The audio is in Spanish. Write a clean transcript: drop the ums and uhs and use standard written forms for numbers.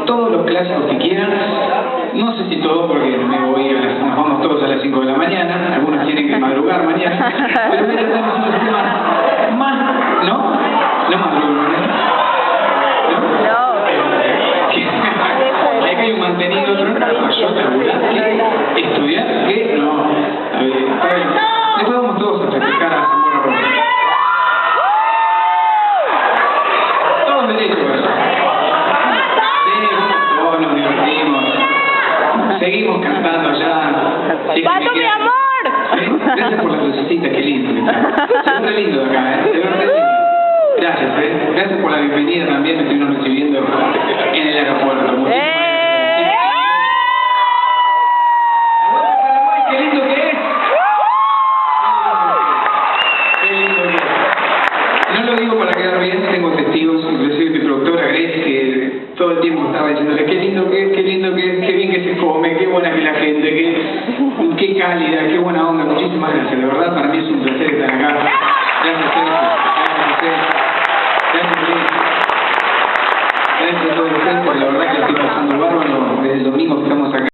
todos los clásicos que quieran. No sé si todos, porque nos vamos todos a las 5 de la mañana. Algunos tienen que madrugar mañana. Pero voy a tratar de hacer un tema más, ¿no? No madrugar mañana. Hay un mantenido, otro no, yo laburar, ¿qué? Estudiar, ¿qué? No. Está bien. Después vamos todos a festejar a Zamora Rosa. Todos derechos, ¿verdad? Sí, todos nos divertimos. Seguimos cantando allá. ¡Pato, mi amor! ¿Sí? Gracias por la lucecita, qué lindo. Se ve re lindo acá, ¿eh? Se ve re lindo. Gracias, ¿eh? Gracias por la bienvenida también, me estuvieron recibiendo en el aeropuerto. ¡Qué lindo que es! ¡Qué lindo que es! No lo digo para quedar bien, tengo testigos, inclusive mi productora Grace, que todo el tiempo estaba diciéndole qué lindo que es, qué lindo que es, qué bien que se come, qué buena que la gente, qué cálida, qué buena onda. Muchísimas gracias, de verdad, para mí es un placer estar acá.